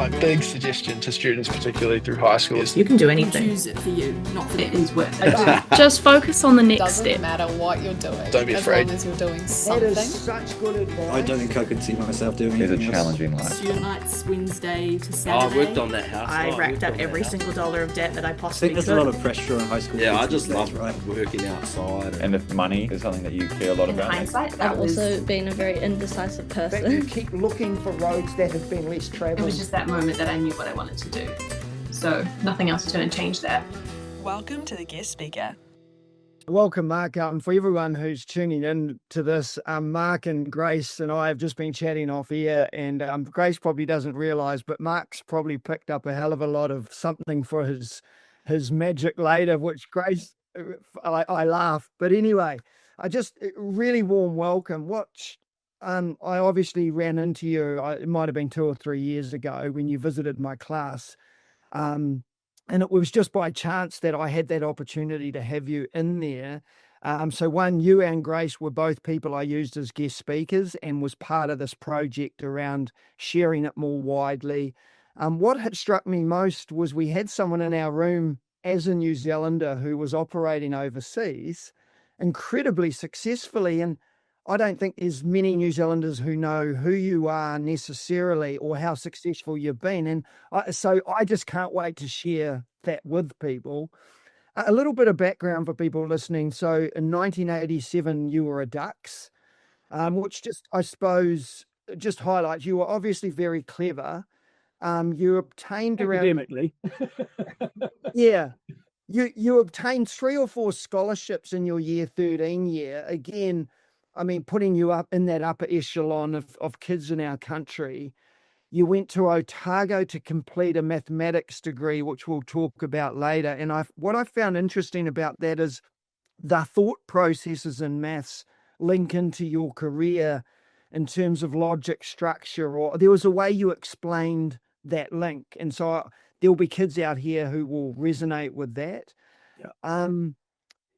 My big suggestion to students, particularly through high school, is you can do anything. Choose it for you, not for it is worth it. Just focus on the next Doesn't step. matter what you're doing. Don't be afraid. As long as you're doing something. That is such good advice. I don't think I could see myself doing anything It's a challenging life. Student nights, Wednesday to Saturday. I worked on that house. I racked up every single dollar of debt that I I possibly think could. there's a lot of pressure on high school. Yeah, I kids just these days, love working outside. And if money is something that you care a lot In about, hindsight, I've also been a very indecisive But you person. keep looking for roads that have been less It travelled. was just that moment that I knew what I wanted to do. So nothing else is going to change that. Welcome to the guest speaker. Welcome, Mark. And for everyone who's tuning in to this, Mark and Grace and I have just been chatting off air, and Grace probably doesn't realise, but Mark's probably picked up a hell of a lot of something for his magic later, which Grace, I laugh. But anyway, I just really warm welcome. I obviously ran into you, it might have been 2 or 3 years ago when you visited my class. And it was just by chance that I had that opportunity to have you in there. So one, you and Grace were both people I used as guest speakers and was part of this project around sharing it more widely. What had struck me most was we had someone in our room as a New Zealander who was operating overseas incredibly successfully. And I don't think there's many New Zealanders who know who you are necessarily or how successful you've been. And so I just can't wait to share that with people. A little bit of background for people listening. So in 1987, you were a Dux, which just, I suppose, just highlights you were obviously very clever. You obtained academically. Yeah. You obtained 3 or 4 scholarships in your year 13 year. Again, I mean, putting you up in that upper echelon of kids in our country. You went to Otago to complete a mathematics degree, which we'll talk about later. And what I found interesting about that is the thought processes in maths link into your career in terms of logic structure, or there was a way you explained that link. And so there'll be kids out here who will resonate with that. Yeah.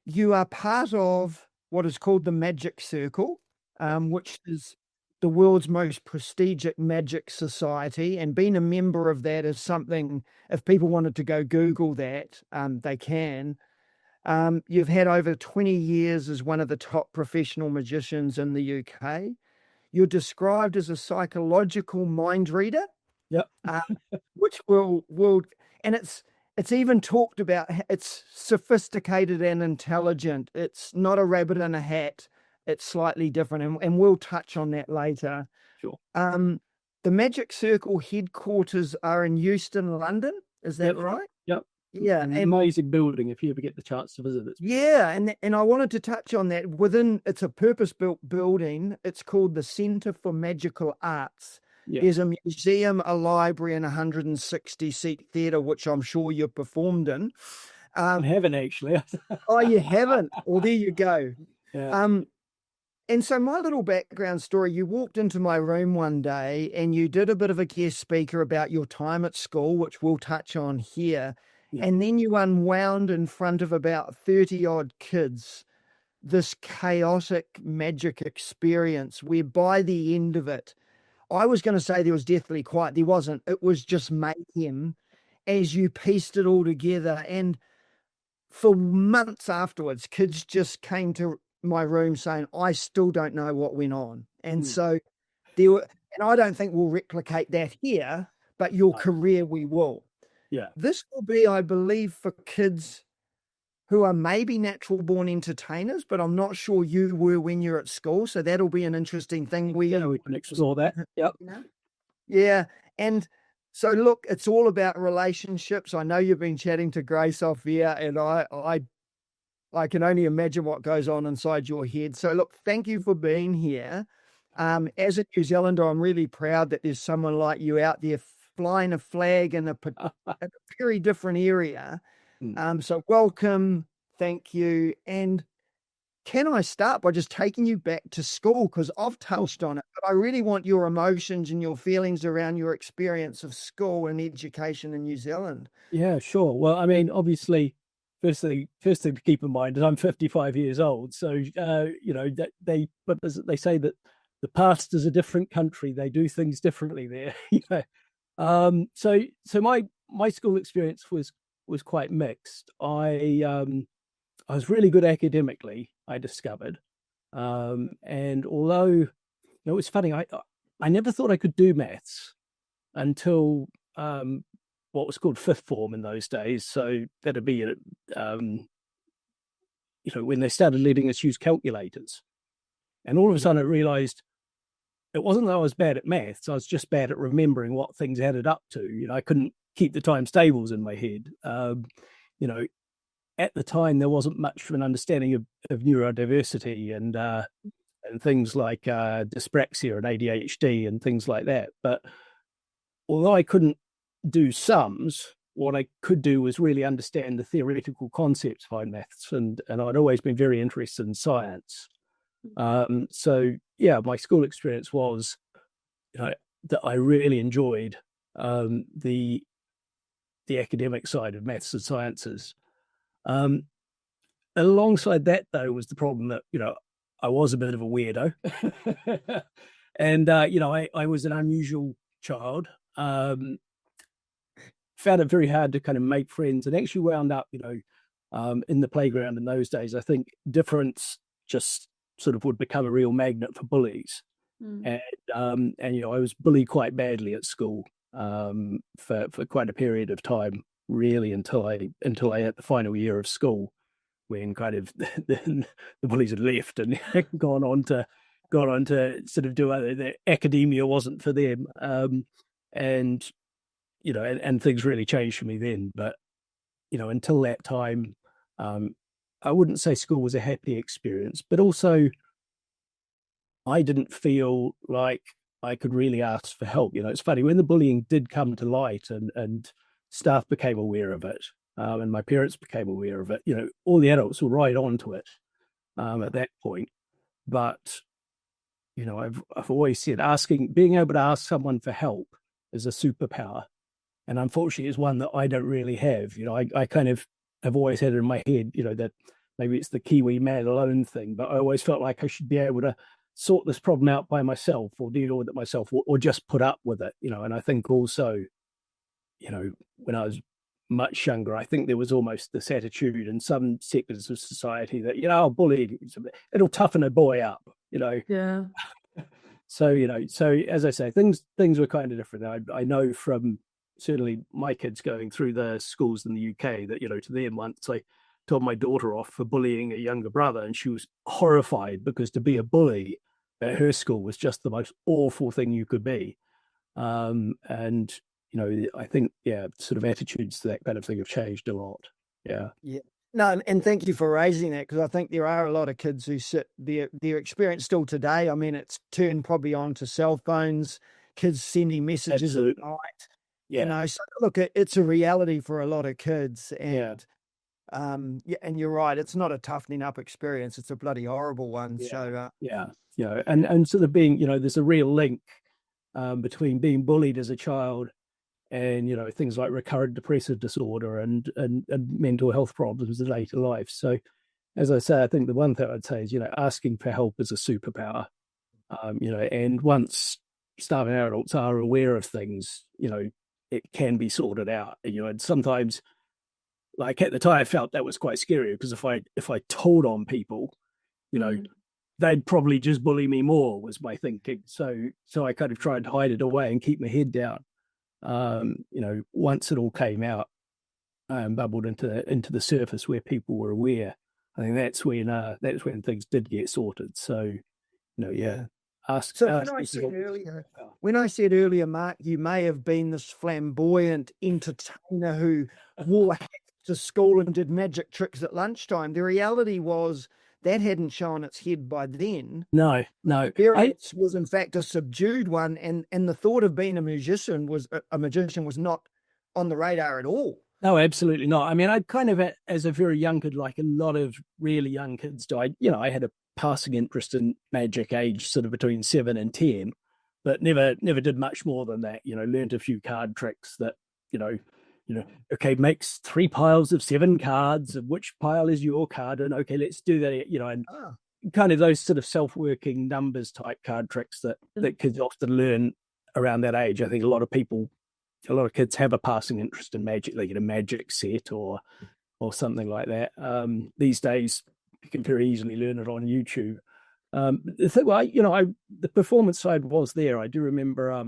You are part of what is called the Magic Circle, which is the world's most prestigious magic society, and being a member of that is something, if people wanted to go Google that, they can. You've had over 20 years as one of the top professional magicians in the UK. You're described as a psychological mind reader. Yep. Which will and it's even talked about, it's sophisticated and intelligent. It's not a rabbit in a hat. It's slightly different, and we'll touch on that later. Sure. The Magic Circle headquarters are in Euston, London. Is that right? Yep. Yeah. An amazing building if you ever get the chance to visit it. Yeah, and I wanted to touch on that. It's a purpose-built building. It's called the Centre for Magical Arts. Yeah. There's a museum, a library, and a 160-seat theatre, which I'm sure you've performed in. I haven't actually. Oh, you haven't? Well, there you go. Yeah. And so my little background story, you walked into my room one day and you did a bit of a guest speaker about your time at school, which we'll touch on here. Yeah. And then you unwound in front of about 30-odd kids this chaotic magic experience where by the end of it, I was going to say there was deathly quiet. There wasn't. It was just mayhem as you pieced it all together. And for months afterwards, kids just came to my room saying, I still don't know what went on. And so there were, and I don't think we'll replicate that here, but your career we will. Yeah. This will be, I believe, for kids who are maybe natural born entertainers, but I'm not sure you were when you're at school. So that'll be an interesting thing. We can explore that. Yep. Yeah. And so look, it's all about relationships. I know you've been chatting to Grace off here, and I can only imagine what goes on inside your head. So look, thank you for being here. As a New Zealander, I'm really proud that there's someone like you out there flying a flag in a very different area. So welcome, thank you. And can I start by just taking you back to school? Because I've touched on it, but I really want your emotions and your feelings around your experience of school and education in New Zealand. Yeah, sure. Well, I mean, obviously, first thing to keep in mind is I'm 55 years old. So, that they say that the past is a different country. They do things differently there. So my school experience was quite mixed. I was really good academically, I discovered. And although it was funny, I never thought I could do maths until what was called fifth form in those days. So that'd be when they started letting us use calculators. And all of a sudden I realized it wasn't that I was bad at maths, I was just bad at remembering what things added up to. I couldn't keep the times tables in my head. At the time there wasn't much of an understanding of neurodiversity and things like dyspraxia and ADHD and things like that. But although I couldn't do sums, what I could do was really understand the theoretical concepts behind maths, and I'd always been very interested in science. So yeah, my school experience was that I really enjoyed the academic side of maths and sciences. Alongside that, though, was the problem that I was a bit of a weirdo, and I was an unusual child. Found it very hard to kind of make friends, and actually wound up in the playground in those days. I think difference just sort of would become a real magnet for bullies. And I was bullied quite badly at school for quite a period of time, really, until I hit the final year of school, when kind of the bullies had left and gone on to sort of do other. The academia wasn't for them, and things really changed for me then. But until that time, I wouldn't say school was a happy experience, but also I didn't feel like I could really ask for help. It's funny, when the bullying did come to light and staff became aware of it, and my parents became aware of it, all the adults were right onto it at that point. But I've always said being able to ask someone for help is a superpower, and unfortunately is one that I don't really have. I kind of have always had it in my head, that maybe it's the Kiwi man alone thing, but I always felt like I should be able to sort this problem out by myself, or deal with it myself, or just put up with it. And I think also, when I was much younger, I think there was almost this attitude in some sectors of society that, bullying, it'll toughen a boy up, Yeah. So, as I say, things were kind of different. I know from certainly my kids going through the schools in the UK that, to them, once I told my daughter off for bullying a younger brother, and she was horrified because to be a bully at her school was just the most awful thing you could be. And, I think, sort of attitudes to that kind of thing have changed a lot. Yeah. Yeah. No, and thank you for raising that, because I think there are a lot of kids who their experience still today. I mean, it's turned probably onto cell phones, kids sending messages at night. Yeah. So look, it's a reality for a lot of kids, and and you're right, it's not a toughening up experience; it's a bloody horrible one. So and sort of being, there's a real link between being bullied as a child and things like recurrent depressive disorder and mental health problems in later life. So, as I say, I think the one thing I'd say is asking for help is a superpower. And once staff and adults are aware of things, it can be sorted out. And sometimes, like at the time, I felt that was quite scary, because if I told on people, they'd probably just bully me more, was my thinking. So I kind of tried to hide it away and keep my head down. Once it all came out and bubbled into the surface where people were aware, I think that's when things did get sorted. So, when I said earlier, Mark, you may have been this flamboyant entertainer who wore hats to school and did magic tricks at lunchtime. The reality was that hadn't shown its head by then. No. Experience was in fact a subdued one, and the thought of being a magician was not on the radar at all. No, absolutely not. I mean, I kind of, as a very young kid, like a lot of really young kids do, I had a passing interest in magic, age sort of between 7 and 10, but never did much more than that. Learned a few card tricks that, okay, makes 3 piles of 7 cards, of which pile is your card, and okay, let's do that, and kind of those sort of self-working numbers type card tricks that kids often learn around that age. I think a lot of people a lot of kids have a passing interest in magic. They get a magic set or something like that. These days, you can very easily learn it on YouTube. The thing, the performance side was there. I do remember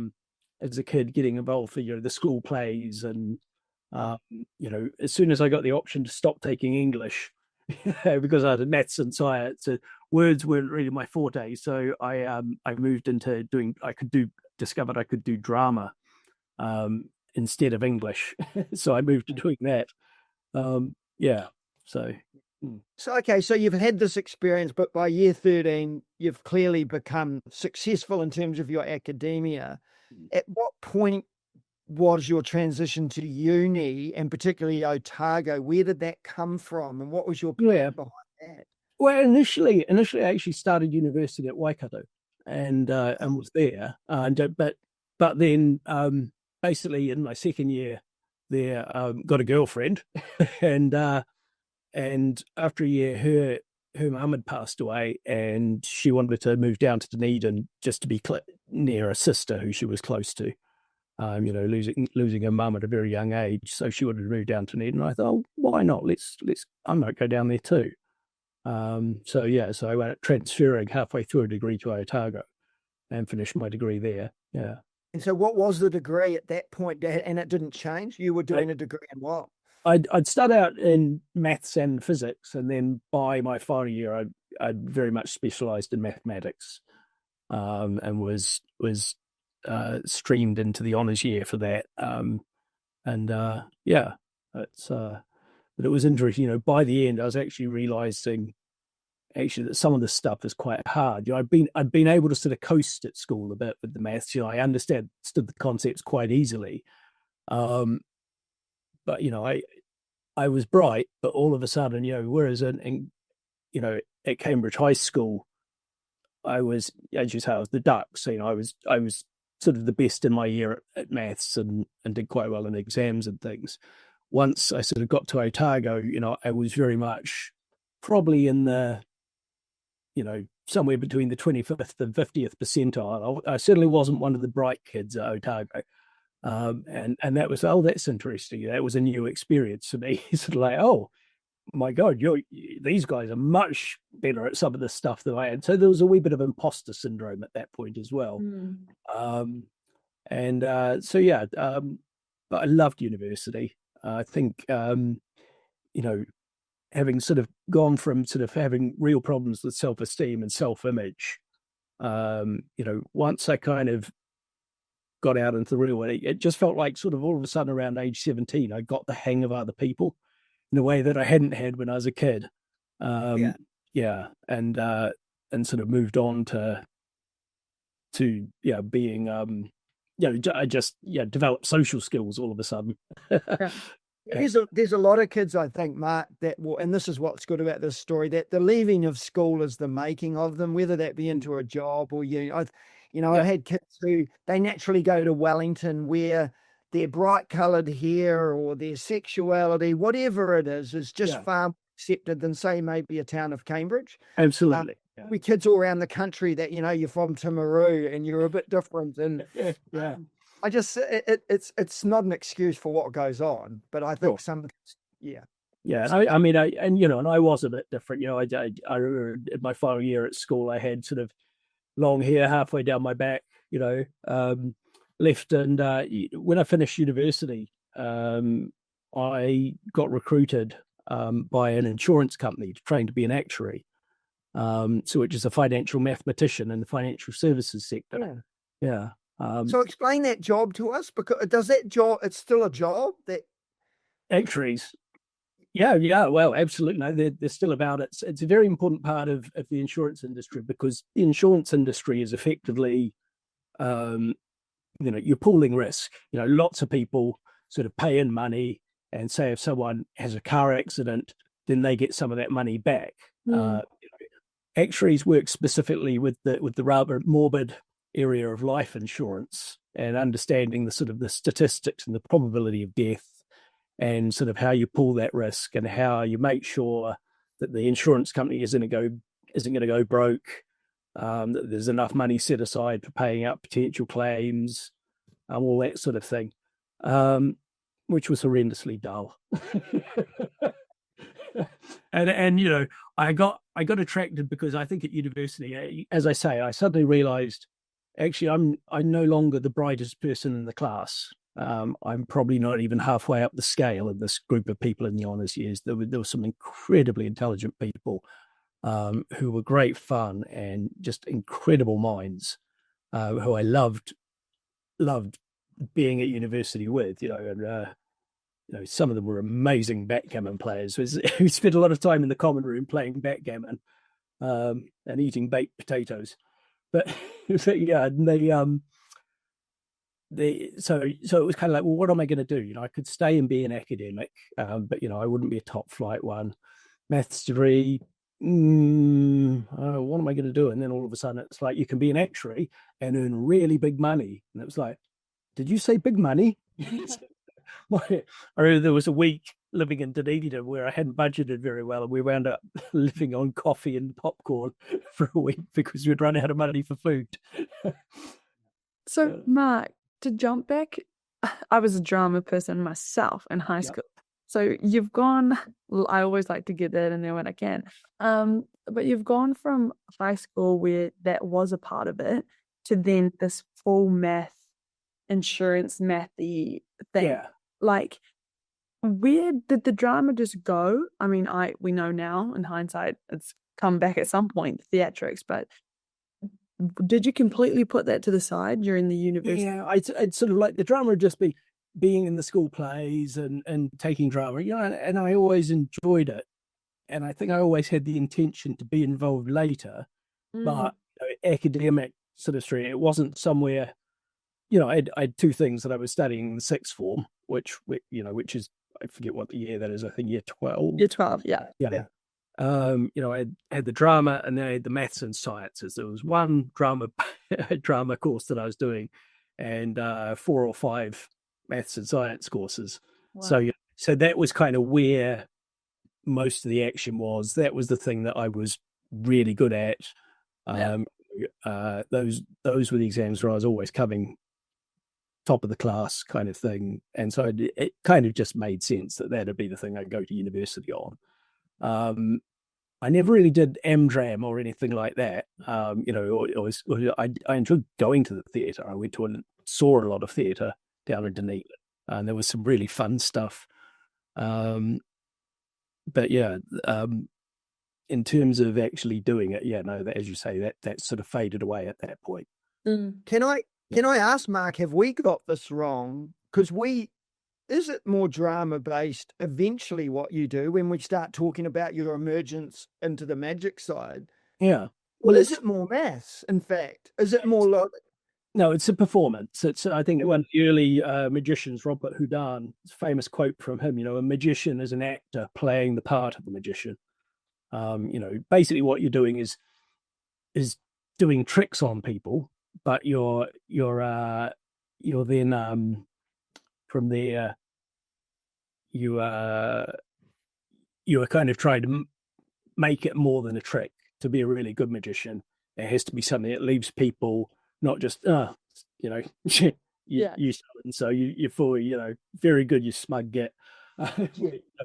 as a kid getting involved for the school plays, and as soon as I got the option to stop taking English because I had maths and science, words weren't really my forte. So I moved into discovered I could do drama instead of English. So I moved to doing that. So you've had this experience, but by year 13, you've clearly become successful in terms of your academia. At what point was your transition to uni, and particularly Otago? Where did that come from, and what was your plan behind that? Well, initially, I actually started university at Waikato, and was there, but then basically in my second year there, got a girlfriend, and after a year, her mum had passed away, and she wanted to move down to Dunedin just to be near a sister who she was close to. Losing her mum at a very young age, so she wanted to move down to Dunedin. And I thought, oh, why not? I might go down there too. So I went transferring halfway through a degree to Otago, and finished my degree there. Yeah. And so, what was the degree at that point? And it didn't change. You were doing a degree in what? I'd start out in maths and physics, and then by my final year, I'd very much specialised in mathematics, and was streamed into the honours year for that. But it was interesting. By the end, I was actually realising that some of the stuff is quite hard. I'd been able to sort of coast at school a bit with the maths. I understood the concepts quite easily. But I was bright, but all of a sudden, whereas at Cambridge High School, I was, as you say, I was the duck. So I was sort of the best in my year at maths, and did quite well in exams and things. Once I sort of got to Otago, I was very much probably in the, somewhere between the 25th and 50th percentile. I certainly wasn't one of the bright kids at Otago. And that was, that's interesting. That was a new experience for me. Sort of like, oh my God, these guys are much better at some of the stuff than I am. So there was a wee bit of imposter syndrome at that point as well. But I loved university. I think, having sort of gone from sort of having real problems with self-esteem and self-image, once I kind of got out into the real world, it just felt like sort of all of a sudden around age 17, I got the hang of other people in a way that I hadn't had when I was a kid. And sort of moved on to being, I just developed social skills all of a sudden. There's a lot of kids, I think, Mark, that will, and this is what's good about this story, that the leaving of school is the making of them, whether that be into a job or I had kids who they naturally go to Wellington, where their bright coloured hair or their sexuality, whatever it is just far more accepted than, say, maybe a town of Cambridge. Absolutely. We kids all around the country that you're from Timaru and you're a bit different, and I just it's not an excuse for what goes on, but I think I was a bit different. I remember in my final year at school, I had sort of long hair halfway down my back, left, and when I finished university, I got recruited by an insurance company to train to be an actuary, which is a financial mathematician in the financial services sector. So explain that job to us, because does that job, it's still a job, that actuaries? Well, absolutely. No, they're still about it. It's a very important part of the insurance industry, because the insurance industry is effectively, you're pooling risk. Lots of people sort of pay in money, and say if someone has a car accident, then they get some of that money back. Actuaries work specifically with the rather morbid area of life insurance, and understanding the sort of the statistics and the probability of death, and sort of how you pull that risk, and how you make sure that the insurance company isn't going to go broke, that there's enough money set aside for paying out potential claims, all that sort of thing. which was horrendously dull. and you know, I got attracted because I think at university, as I say, I suddenly realized actually I'm no longer the brightest person in the class. I'm probably not even halfway up the scale of this group of people in the honours years. There were some incredibly intelligent people who were great fun and just incredible minds who I loved being at university with, and some of them were amazing backgammon players who spent a lot of time in the common room playing backgammon and eating baked potatoes. But yeah, so it was kind of like, well, what am I going to do? I could stay and be an academic, but I wouldn't be a top flight one. Maths degree, what am I going to do? And then all of a sudden it's like, you can be an actuary and earn really big money. And it was like, did you say big money? I remember there was a week living in Dunedin where I hadn't budgeted very well, and we wound up living on coffee and popcorn for a week because we'd run out of money for food. So, Mark, to jump back, I was a drama person myself in high school. So you've gone, I always like to get that in there when I can, but you've gone from high school where that was a part of it to then this full math, insurance mathy thing. Yeah. Like, where did the drama just go? I mean, we know now in hindsight it's come back at some point, theatrics, but did you completely put that to the side during the university? Yeah, I'd sort of like the drama would just be being in the school plays and taking drama, and I always enjoyed it. And I think I always had the intention to be involved later, but academic sort of stream, it wasn't somewhere, I had two things that I was studying in the sixth form, which is, I forget what the year that is, I think year 12. Year 12, yeah. Yeah. I had the drama and then I had the maths and sciences. There was one drama course that I was doing and 4 or 5 maths and science courses. Wow. So that was kind of where most of the action was. That was the thing that I was really good at. Those were the exams where I was always coming top of the class kind of thing. And so it kind of just made sense that that'd be the thing I'd go to university on. I never really did Amdram or anything like that. I enjoyed going to the theatre. I went to and saw a lot of theatre down in Dunedin, and there was some really fun stuff. But yeah, in terms of actually doing it, as you say, that sort of faded away at that point. Can I ask, Mark, have we got this wrong? Because is it more drama-based eventually what you do when we start talking about your emergence into the magic side? Yeah. Well, is it more maths, in fact? Is it more like... No, it's a performance. It's, I think, one of the early magicians, Robert Houdin, famous quote from him, a magician is an actor playing the part of the magician. Basically what you're doing is doing tricks on people, but you're then from there you are kind of trying to make it more than a trick. To be a really good magician, it has to be something that leaves people not just you and so you're fully very good, you smug git.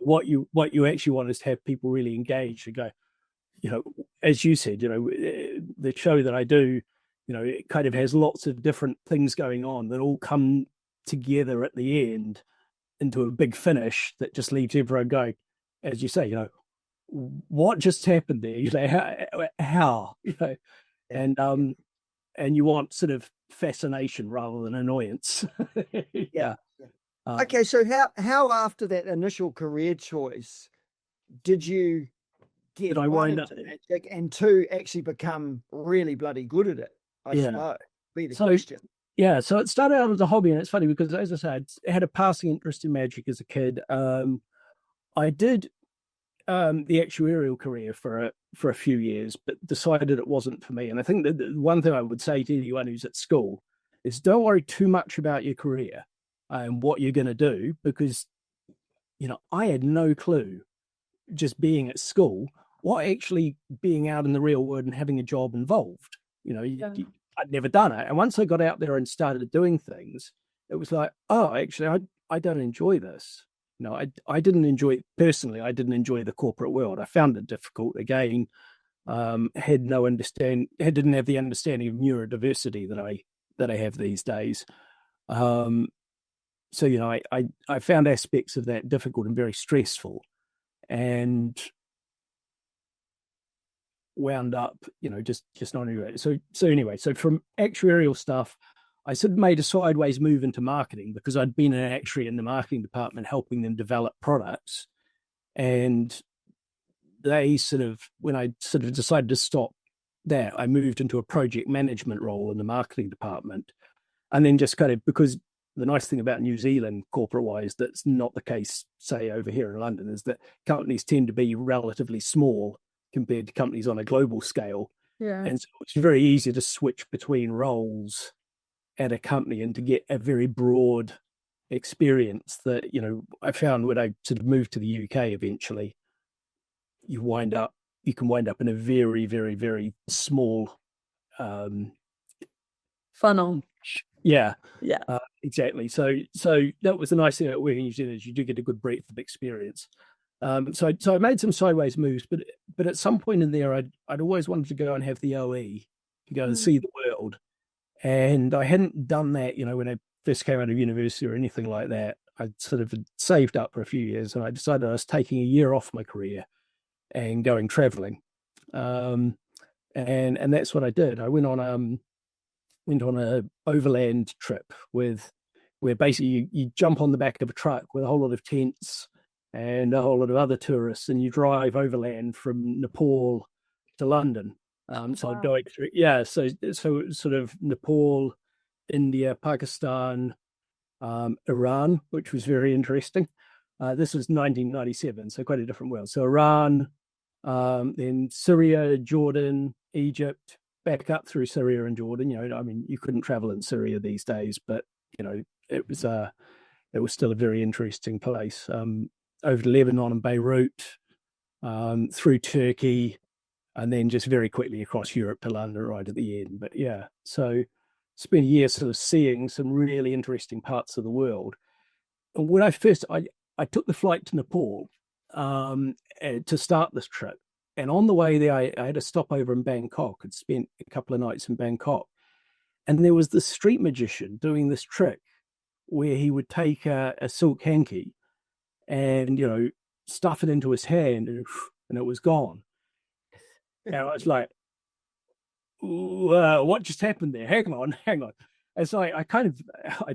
What you actually want is to have people really engaged and go, as you said, the show that I do, it kind of has lots of different things going on that all come together at the end into a big finish that just leaves everyone going, as you say, what just happened there? How? And you want sort of fascination rather than annoyance. Yeah. Okay, so how after that initial career choice did you get magic and two actually become really bloody good at it? I suppose be the question. Yeah, so it started out as a hobby, and it's funny because, as I said, I had a passing interest in magic as a kid. I did the actuarial career for a few years, but decided it wasn't for me. And I think that the one thing I would say to anyone who's at school is don't worry too much about your career and what you're going to do, because, I had no clue just being at school what actually being out in the real world and having a job involved. I'd never done it. And once I got out there and started doing things, it was like, oh, actually, I don't enjoy this. I didn't enjoy personally. I didn't enjoy the corporate world. I found it difficult. Again, didn't have the understanding of neurodiversity that I have these days. So I found aspects of that difficult and very stressful, and wound up, just not anyway. So from actuarial stuff, I sort of made a sideways move into marketing because I'd been an actuary in the marketing department helping them develop products. And they when I sort of decided to stop that, I moved into a project management role in the marketing department. And then just kind of, because the nice thing about New Zealand corporate-wise, that's not the case, say, over here in London, is that companies tend to be relatively small compared to companies on a global scale. Yeah. And so it's very easy to switch between roles at a company and to get a very broad experience that, I found when I sort of moved to the UK eventually, you can wind up in a very, very, very small funnel. Yeah. Yeah. Exactly. So that was the nice thing about working in New Zealand, is you do get a good breadth of experience. So I made some sideways moves, but at some point in there, I'd always wanted to go and have the OE to go and see the world. And I hadn't done that, when I first came out of university or anything like that. I'd sort of saved up for a few years, and I decided I was taking a year off my career and going traveling. And that's what I did. I went on a overland trip where basically you jump on the back of a truck with a whole lot of tents and a whole lot of other tourists, and you drive overland from Nepal to London. So Wow. going through, so sort of Nepal, India, Pakistan, Iran, which was very interesting. This was 1997, so quite a different world. So Iran, then Syria, Jordan, Egypt, back up through Syria and Jordan. You couldn't travel in Syria these days, but it was still a very interesting place. Over to Lebanon and Beirut, through Turkey, and then just very quickly across Europe to London right at the end. But yeah, so spent a year sort of seeing some really interesting parts of the world. And when I took the flight to Nepal to start this trip. And on the way there, I had a stopover in Bangkok. I'd spent a couple of nights in Bangkok. And there was this street magician doing this trick where he would take a silk hanky and, stuff it into his hand, and it was gone. And I was like, what just happened there? Hang on. And so I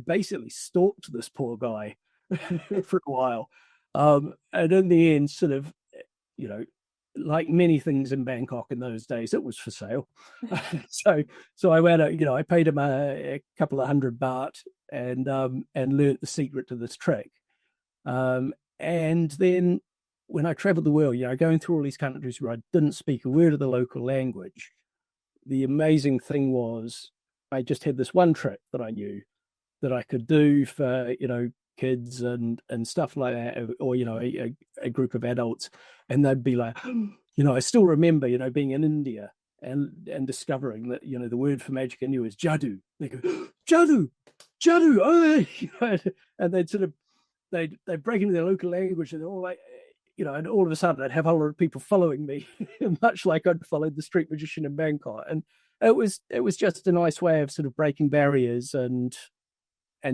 basically stalked this poor guy for a while. And in the end, sort of, like many things in Bangkok in those days, it was for sale. So I went out, I paid him a couple of $100 and learnt the secret to this trick. And then when I traveled the world, going through all these countries where I didn't speak a word of the local language, the amazing thing was I just had this one trick that I knew that I could do for, kids and stuff like that, or, a group of adults. And they'd be like, I still remember, being in India and discovering that, the word for magic I knew is jadoo. They go, jadoo, oh, and they'd sort of, they'd break into their local language, and they're all like, and all of a sudden I'd have a lot of people following me, much like I'd followed the street magician in Bangkok. And it was just a nice way of sort of breaking barriers and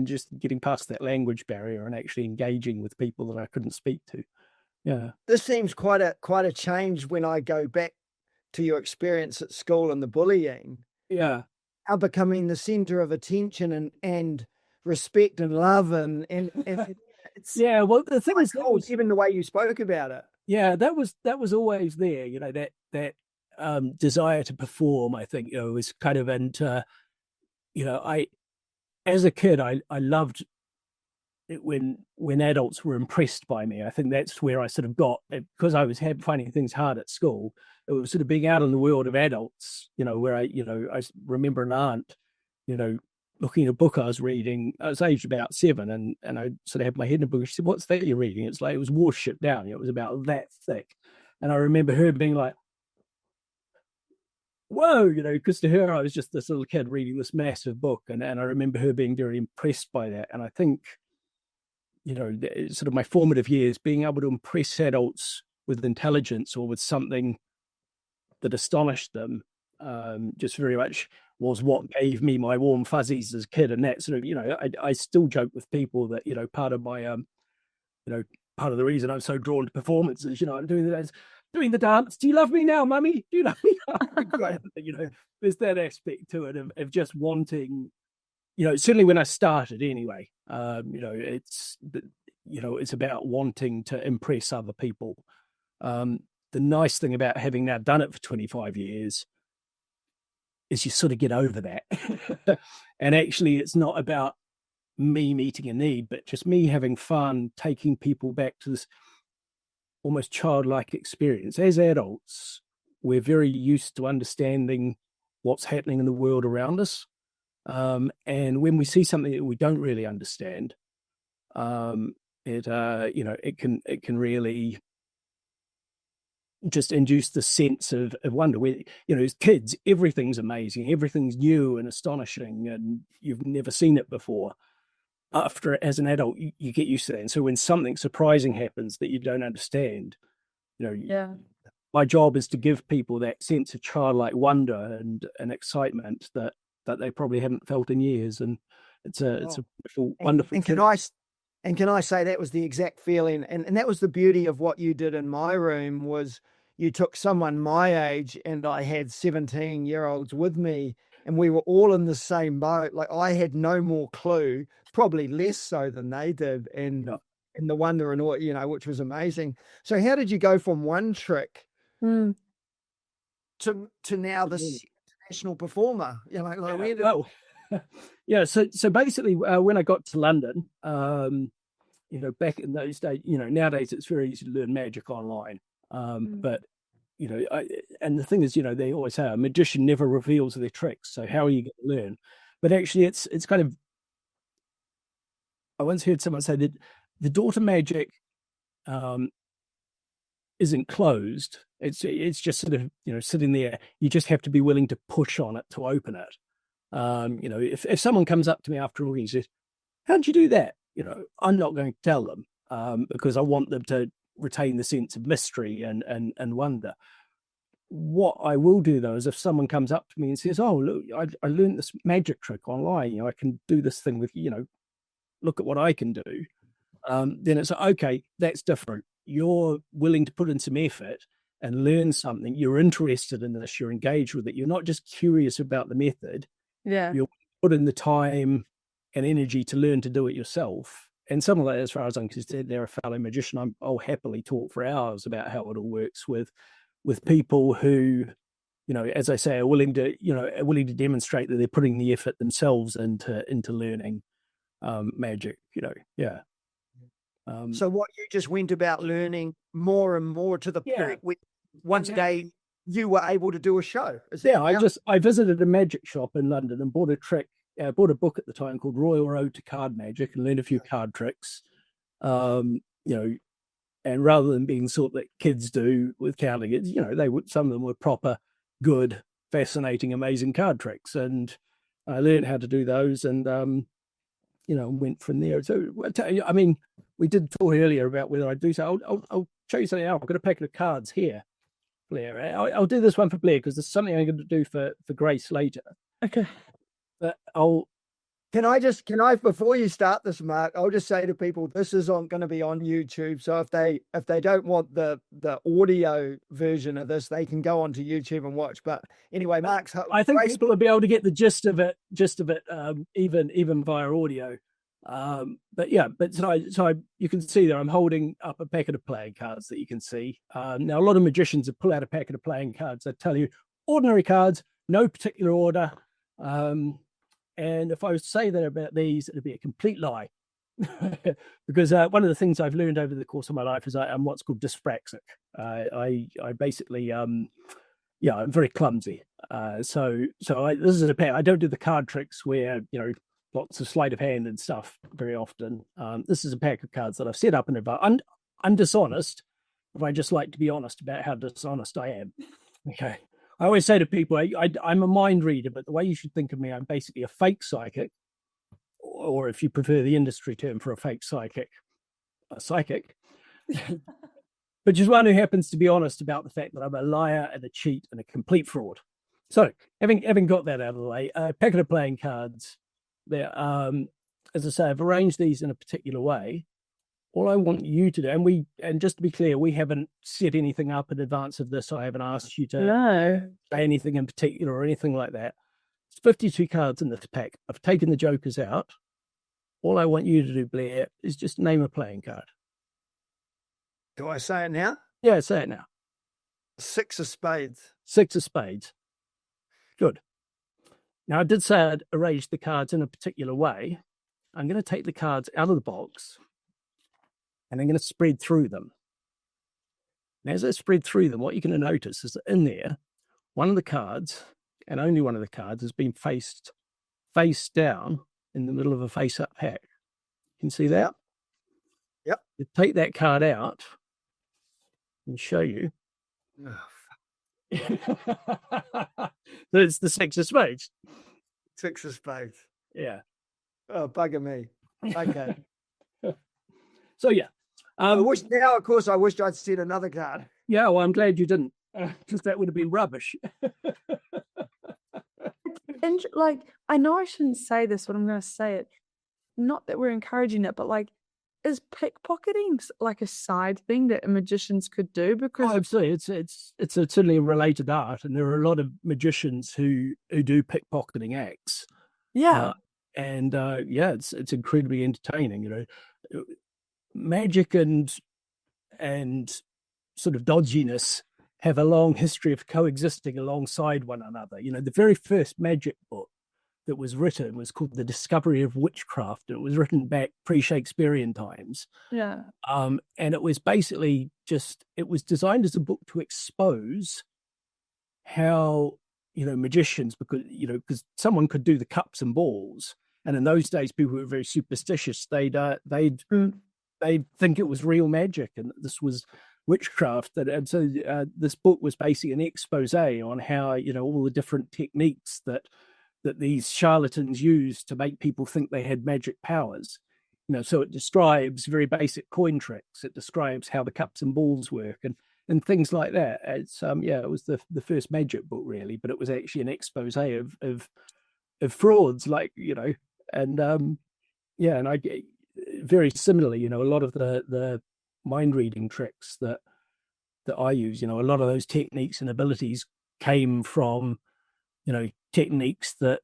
just getting past that language barrier and actually engaging with people that I couldn't speak to. Yeah. This seems quite a change when I go back to your experience at school and the bullying. Yeah. How becoming the center of attention and respect and love and it's, yeah. Well, the thing is, even the way you spoke about it. Yeah, that was always there. That desire to perform. I think was kind of, and as a kid, I loved it when adults were impressed by me. I think that's where I sort of got, because I was finding things hard at school. It was sort of being out in the world of adults, where I remember an aunt, looking at a book I was reading. I was aged about 7, and I sort of had my head in a book. She said, "What's that you're reading?" It's like, it was Warship Down. It was about that thick. And I remember her being like, whoa, you know, because to her, I was just this little kid reading this massive book. And I remember her being very impressed by that. And I think, you know, sort of my formative years, being able to impress adults with intelligence or with something that astonished them, just very much was what gave me my warm fuzzies as a kid. And that sort of, you know, I still joke with people that, you know, part of my, you know, part of the reason I'm so drawn to performances, you know, I'm doing the dance. Do you love me now, mummy? Do you love me now? You know, there's that aspect to it of just wanting, you know, certainly when I started anyway, you know, it's about wanting to impress other people. The nice thing about having now done it for 25 years is you sort of get over that. And actually, it's not about me meeting a need, but just me having fun, taking people back to this almost childlike experience. As adults, we're very used to understanding what's happening in the world around us. And when we see something that we don't really understand, you know, it can really just induce the sense of wonder. Where, you know, as kids, everything's amazing, everything's new and astonishing, and you've never seen it before. After, as an adult, you get used to that. And so when something surprising happens that you don't understand, you know, my job is to give people that sense of childlike wonder and excitement that they probably haven't felt in years. And it's a wonderful. And can I say that was the exact feeling, and that was the beauty of what you did in my room, was you took someone my age, and I had 17-year-olds with me, and we were all in the same boat. Like, I had no more clue, probably less so than they did, and the wonder and all, you know, which was amazing. So how did you go from one trick to now this international performer? You know, yeah. So basically, when I got to London, you know, back in those days, you know, nowadays it's very easy to learn magic online. But you know, and the thing is, you know, they always say a magician never reveals their tricks. So how are you going to learn? But actually, it's kind of. I once heard someone say that the door to magic isn't closed. It's just sort of, you know, sitting there. You just have to be willing to push on it to open it. You know, if someone comes up to me after all and says, "How'd you do that?" You know, I'm not going to tell them because I want them to retain the sense of mystery and wonder. What I will do, though, is if someone comes up to me and says, "Oh, look, I learned this magic trick online. You know, I can do this thing with, you know, look at what I can do." Then it's okay, that's different. You're willing to put in some effort and learn something. You're interested in this. You're engaged with it. You're not just curious about the method. Yeah. You'll put in the time and energy to learn to do it yourself. And some of that, as far as I'm concerned, they're a fellow magician. I'll happily talk for hours about how it all works with people who, you know, as I say, are willing to demonstrate that they're putting the effort themselves into learning magic. You know, yeah. So what you just went about learning more and more to the point where one day you were able to do a show. I visited a magic shop in London and bought a book at the time called Royal Road to Card Magic and learned a few card tricks. You know, and rather than being sort that kids do with counting, it, you know, some of them were proper, good, fascinating, amazing card tricks, and I learned how to do those, and you know, went from there. So, I mean, we did talk earlier about whether I do so. I'll show you something else. I've got a packet of cards here, Blair. I'll do this one for Blair because there's something I'm going to do for Grace later. Okay. But Can I before you start this, Mark, I'll just say to people, this is going to be on YouTube. So if they don't want the audio version of this, they can go onto YouTube and watch. But anyway, Mark's. I think people will be able to get the gist of it, even via audio. So you can see there, I'm holding up a packet of playing cards that you can see. Now, a lot of magicians will pull out a packet of playing cards. They tell you ordinary cards, no particular order. And if I was to say that about these, it'd be a complete lie. Because one of the things I've learned over the course of my life is I'm what's called dyspraxic. I basically, I'm very clumsy. This is a pair. I don't do the card tricks where, you know, lots of sleight of hand and stuff very often. This is a pack of cards that I've set up in advance. I'm dishonest, but I just like to be honest about how dishonest I am. Okay. I always say to people, I'm a mind reader, but the way you should think of me, I'm basically a fake psychic, or if you prefer the industry term for a fake psychic, a psychic, but just one who happens to be honest about the fact that I'm a liar and a cheat and a complete fraud. So having got that out of the way, a packet of playing cards there. As I say, I've arranged these in a particular way. All I want you to do, and just to be clear, we haven't set anything up in advance of this. I haven't asked you to say anything in particular or anything like that. It's 52 cards in this pack. I've taken the jokers out. All I want you to do, Blair, is just name a playing card. Do I say it now? Yeah, say it now. 6 of spades. 6 of spades. Good. Now, I did say I'd arrange the cards in a particular way. I'm going to take the cards out of the box and I'm going to spread through them. And as I spread through them, what you're going to notice is that in there, one of the cards, and only one of the cards, has been face down in the middle of a face-up pack. You can see that? Yep. You take that card out and show you. It's the 6 of spades. 6 of spades. Yeah. Oh, bugger me. Okay. So, yeah. I wish I'd said another card. Yeah, well, I'm glad you didn't, because that would have been rubbish. And like, I know I shouldn't say this, but I'm going to say it. Not that we're encouraging it, but like, is pickpocketing like a side thing that magicians could do? Because absolutely, it's certainly a related art, and there are a lot of magicians who do pickpocketing acts. Yeah, it's incredibly entertaining. You know, magic and sort of dodginess have a long history of coexisting alongside one another. You know, the very first magic book that was written was called The Discovery of Witchcraft. And it was written back pre-Shakespearean times. Yeah. And it was basically it was designed as a book to expose how, magicians, because someone could do the cups and balls. And in those days, people were very superstitious. They'd think it was real magic, and this was witchcraft. And so this book was basically an expose on how, all the different techniques that these charlatans used to make people think they had magic powers. So it describes very basic coin tricks. It describes how the cups and balls work and things like that. It's it was the first magic book really, but it was actually an expose of frauds, and I very similarly, a lot of the mind reading tricks that I use, a lot of those techniques and abilities came from, techniques that,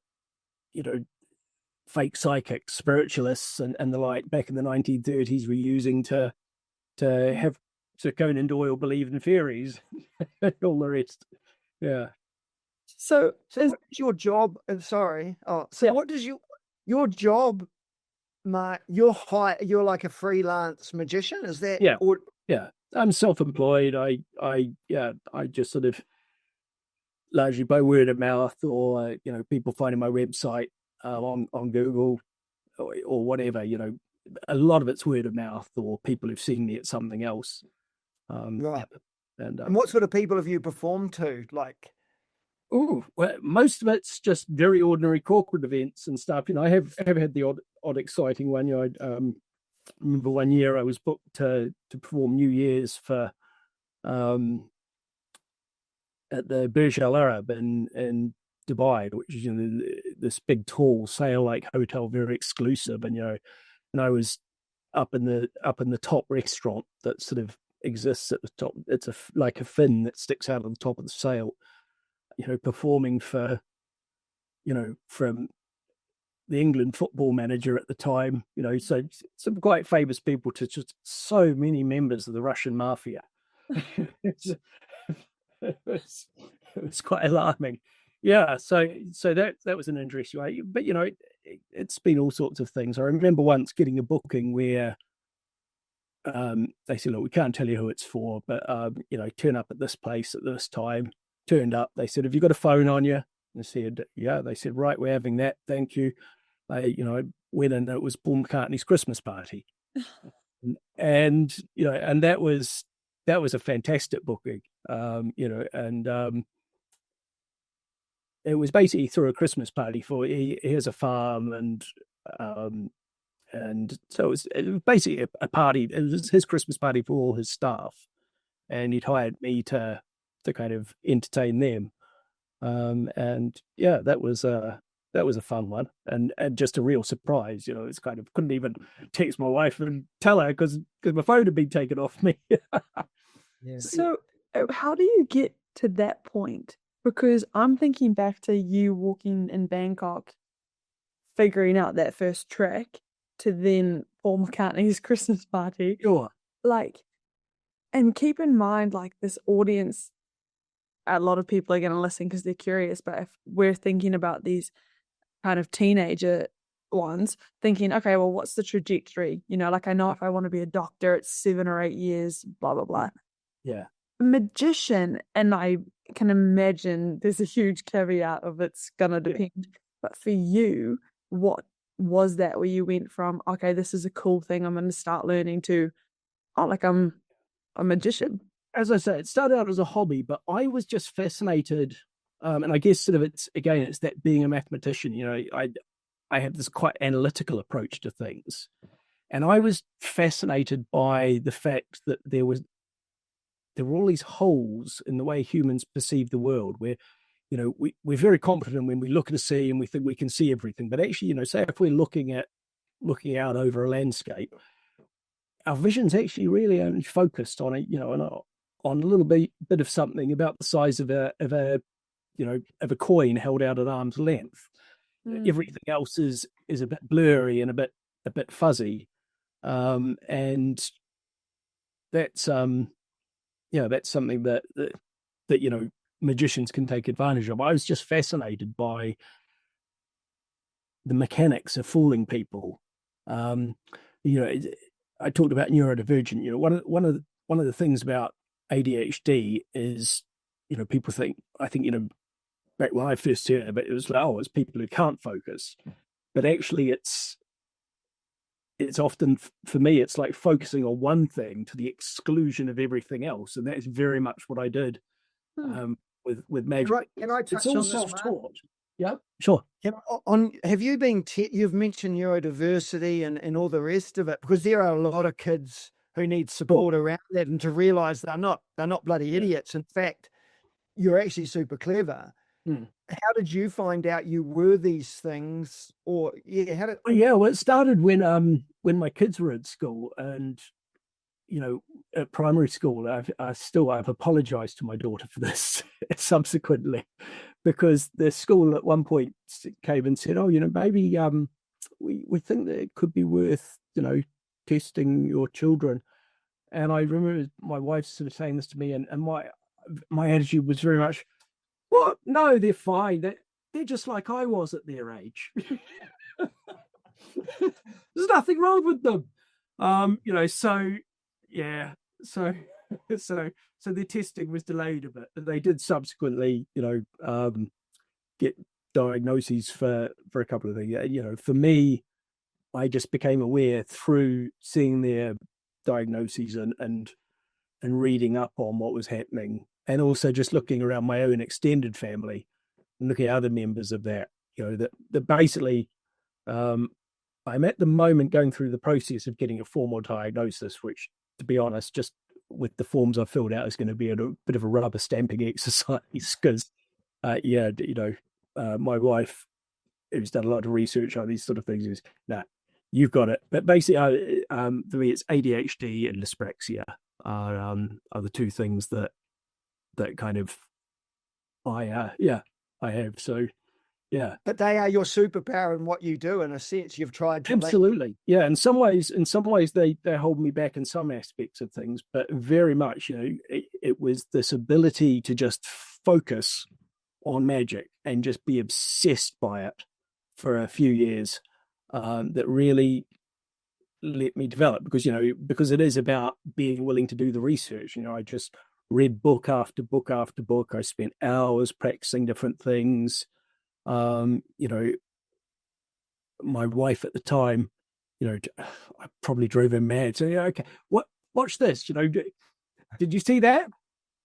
fake psychics, spiritualists and the like back in the 1930s were using to Conan Doyle believe in fairies and all the rest. Yeah. So what's your job? Sorry. What does your job, Mark? You're like a freelance magician. Is that? Yeah. Yeah. I'm self-employed. I just sort of largely by word of mouth or, people finding my website on Google or whatever, a lot of it's word of mouth or people who've seen me at something else. Right. And what sort of people have you performed to? Like, well, most of it's just very ordinary corporate events and stuff. I have had the odd exciting one. I remember one year I was booked to perform New Year's for at the Burj Al Arab in Dubai, which is this big tall sail-like hotel, very exclusive, and I was up in the top restaurant that sort of exists at the top. It's like a fin that sticks out of the top of the sail, performing for, from the England football manager at the time, so some quite famous people to just so many members of the Russian mafia. It was quite alarming. Yeah, so that was an interesting way. But it's been all sorts of things. I remember once getting a booking where they said, "Look, we can't tell you who it's for, but turn up at this place at this time." Turned up. They said, "Have you got a phone on you?" And I said, "Yeah." They said, "Right, we're having that. Thank you." I went and it was Paul McCartney's Christmas party, and that was a fantastic booking. it was basically through a Christmas party for he has a farm, and so it was basically a party. It was his Christmas party for all his staff, and he'd hired me to kind of entertain them. And yeah, that was a fun one, and just a real surprise. You know, it's kind of couldn't even text my wife and tell her because my phone had been taken off me. Yeah. So, how do you get to that point? Because I'm thinking back to you walking in Bangkok, figuring out that first track, to then Paul McCartney's Christmas party. Sure. Like, and keep in mind, like, this audience, a lot of people are going to listen because they're curious, but if we're thinking about these kind of teenager ones, thinking, okay, well, what's the trajectory? You know, like, I know if I want to be a doctor, it's 7 or 8 years, blah, blah, blah. Yeah. Magician, and I can imagine there's a huge caveat of it's gonna depend, but for you, what was that where you went from, okay, this is a cool thing I'm going to start learning, to, oh, like, I'm a magician? As I said, it started out as a hobby, but I was just fascinated, and I guess sort of it's that being a mathematician. You know, I have this quite analytical approach to things, and I was fascinated by the fact that there were all these holes in the way humans perceive the world, where, you know, we're very confident when we look at a sea and we think we can see everything. But actually, you know, say if we're looking out over a landscape, our vision's actually really only focused on it, you know, on a little bit of something about the size of a coin held out at arm's length. Everything else is a bit blurry and a bit fuzzy. And that's that's something that you know, magicians can take advantage of. I was just fascinated by the mechanics of fooling people. You know, I talked about neurodivergent. You know, one of the things about ADHD is, you know, people think, you know, back when I first heard it, it was like, oh, it's people who can't focus. But actually it's often, for me, it's like focusing on one thing to the exclusion of everything else. And that is very much what I did with magic. Can I touch it's all on this, self-taught. Yeah, sure. Have you been, you've mentioned neurodiversity and all the rest of it, because there are a lot of kids who need support around that, and to realize they're not bloody idiots. In fact, you're actually super clever. How did you find out you were these things? Or well, it started when my kids were at school, and, you know, at primary school, I've apologized to my daughter for this subsequently, because the school at one point came and said, oh, you know, maybe we think that it could be worth, you know, testing your children. And I remember my wife sort of saying this to me, and my attitude was very much, what? No, they're fine. They're just like I was at their age. There's nothing wrong with them. You know, so yeah, so their testing was delayed a bit, but they did subsequently, you know, get diagnoses for a couple of things. You know, for me, I just became aware through seeing their diagnoses and reading up on what was happening, and also just looking around my own extended family and looking at other members of that. You know, that basically, I'm at the moment going through the process of getting a formal diagnosis, which, to be honest, just with the forms I've filled out, is going to be a bit of a rubber stamping exercise, because, you know, my wife, who's done a lot of research on these sort of things, is, nah, you've got it. But basically, for me, it's ADHD and dyspraxia are the two things that kind of I have. So yeah, but they are your superpower in what you do. In a sense, you've tried to absolutely, yeah. In some ways, they hold me back in some aspects of things, but very much, you know, it was this ability to just focus on magic and just be obsessed by it for a few years that really let me develop, because it is about being willing to do the research. You know, I just read book after book after book. I spent hours practicing different things. You know, my wife at the time, you know, I probably drove her mad. So, yeah, okay, watch this, you know, did you see that?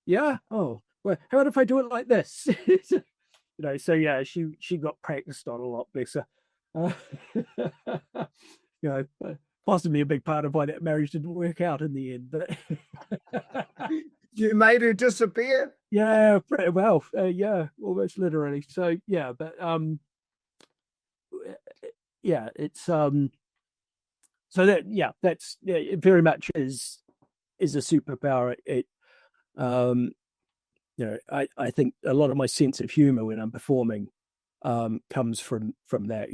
Yeah. Oh, well, how about if I do it like this? So yeah, she got practiced on a lot, bless her. Uh, possibly a big part of why that marriage didn't work out in the end. But You made her disappear? yeah, pretty well. Yeah, almost literally. So yeah, but yeah, it's so that's it very much is a superpower. I think a lot of my sense of humor when I'm performing comes from that.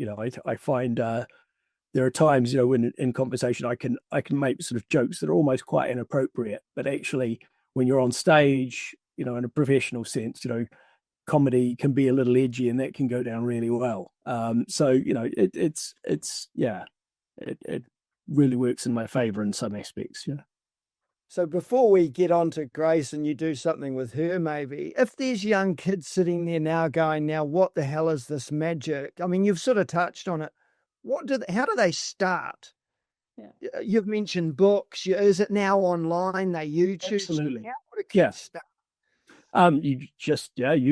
I find there are times, when in conversation I can make sort of jokes that are almost quite inappropriate, but actually when you're on stage, in a professional sense, comedy can be a little edgy and that can go down really well. So it really works in my favor in some aspects. Yeah. So before we get on to Grace and you do something with her, maybe, if there's young kids sitting there now going, now what the hell is this magic? I mean, you've sort of touched on it. How do they start? Yeah. You've mentioned books. Is it now online? They YouTube? Absolutely. How would a kid start? You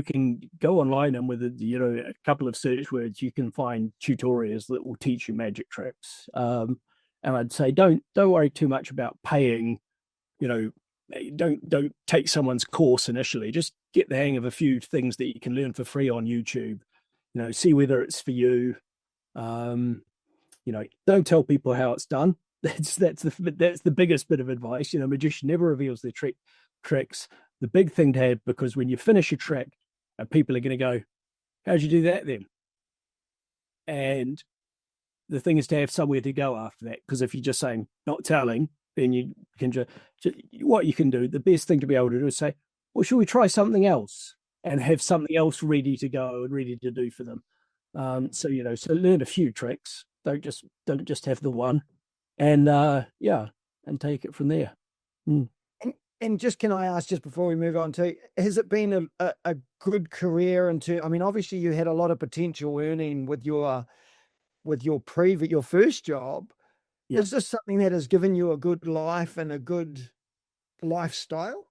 can go online and with a couple of search words, you can find tutorials that will teach you magic tricks. And I'd say don't worry too much about paying. Don't take someone's course initially. Just get the hang of a few things that you can learn for free on YouTube. See whether it's for you. Don't tell people how it's done. That's the biggest bit of advice. A magician never reveals their tricks. The big thing to have, because when you finish a trick, people are going to go, "How'd you do that then?" And the thing is to have somewhere to go after that. Because if you're just saying not telling, then you can just what you can do. The best thing to be able to do is say, "Well, should we try something else?" and have something else ready to go and ready to do for them. So learn a few tricks. Don't just have the one, and and take it from there. And just can I ask, just before we move on to, has it been a good career obviously you had a lot of potential earning with your first job. Yeah. Is this something that has given you a good life and a good lifestyle?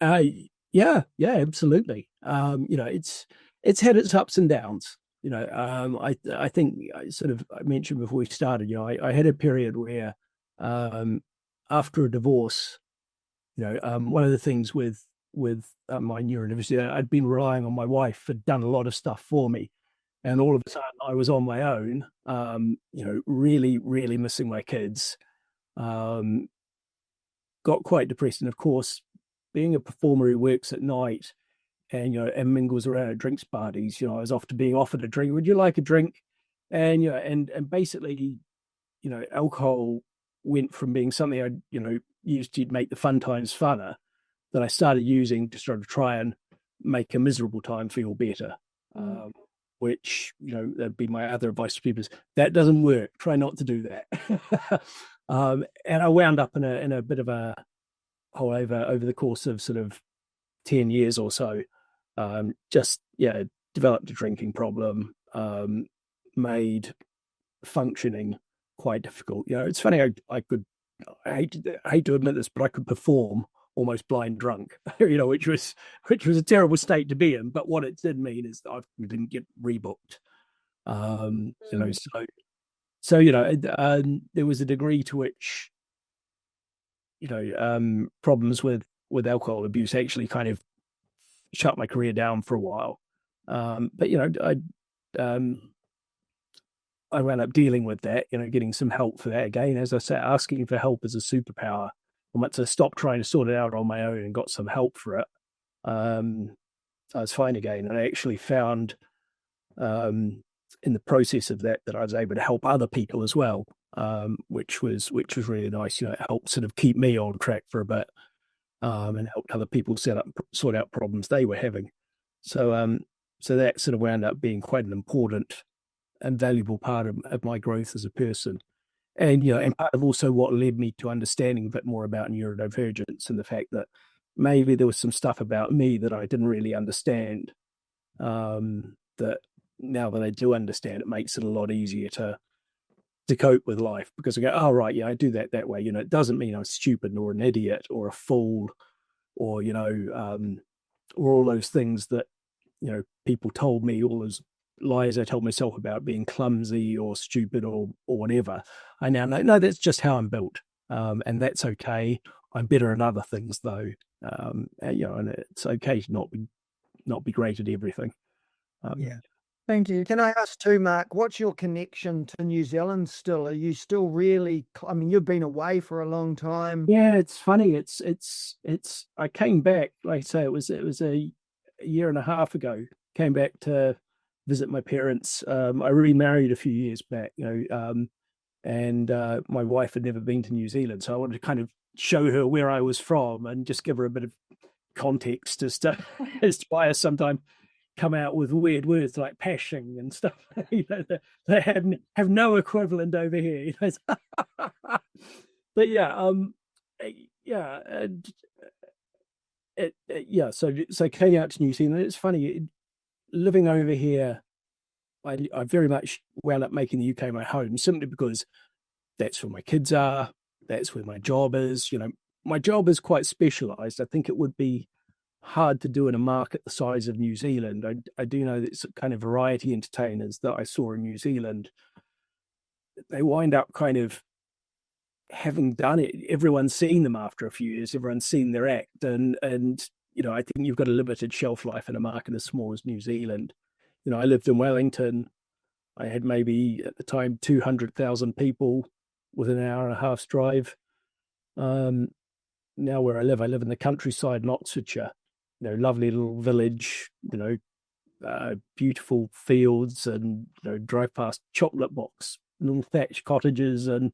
Yeah, absolutely. It's had its ups and downs. I think I mentioned before we started, I had a period where after a divorce, one of the things with my neurodiversity, I'd been relying on my wife, had done a lot of stuff for me. And all of a sudden I was on my own, really, really missing my kids, got quite depressed. And of course, being a performer who works at night and mingles around at drinks parties, I was often being offered a drink. Would you like a drink? And, and basically, alcohol went from being something I, used to make the fun times funner, that I started using to try and make a miserable time feel better. Which, that'd be my other advice to people is that doesn't work. Try not to do that. And I wound up in a bit of a hole over the course of sort of 10 years or so. Developed a drinking problem, made functioning quite difficult. It's funny, I hate to admit this, but I could perform almost blind drunk, which was a terrible state to be in. But what it did mean is that I didn't get rebooked. There was a degree to which, problems with alcohol abuse actually kind of shut my career down for a while. I wound up dealing with that, getting some help for that. Again, as I said, asking for help is a superpower. Once I stopped trying to sort it out on my own and got some help for it, I was fine again. And I actually found in the process of that I was able to help other people as well, which was really nice. It helped sort of keep me on track for a bit, and helped other people sort out problems they were having. So that sort of wound up being quite an important and valuable part of my growth as a person. And, and part of also what led me to understanding a bit more about neurodivergence and the fact that maybe there was some stuff about me that I didn't really understand, that now that I do understand, it makes it a lot easier to cope with life, because I go, oh, right, I do that way. It doesn't mean I'm stupid or an idiot or a fool or, or all those things that, people told me all those lies I told myself about being clumsy or stupid or whatever. I now know, no, that's just how I'm built. And that's okay. I'm better at other things though. And it's okay to not be great at everything. Yeah. Thank you. Can I ask too, Mark, what's your connection to New Zealand still? Are you still really, I mean, you've been away for a long time. Yeah, it's funny. It's I came back, like I say, it was a year and a half ago, came back to visit my parents. I remarried a few years back, and my wife had never been to New Zealand. So I wanted to kind of show her where I was from and just give her a bit of context as to why I sometimes come out with weird words like pashing and stuff they have no equivalent over here. But so came out to New Zealand. It's funny living over here. I very much wound up making the UK my home simply because that's where my kids are. That's where my job is. My job is quite specialised. I think it would be hard to do in a market the size of New Zealand. I do know that it's kind of variety entertainers that I saw in New Zealand. They wind up kind of having done it. Everyone's seen them after a few years. Everyone's seen their act, and I think you've got a limited shelf life in a market as small as New Zealand. I lived in Wellington. I had maybe at the time 200,000 people within an hour and a half's drive. Now where I live in the countryside in Oxfordshire. Lovely little village, beautiful fields, and drive past chocolate box, little thatched cottages and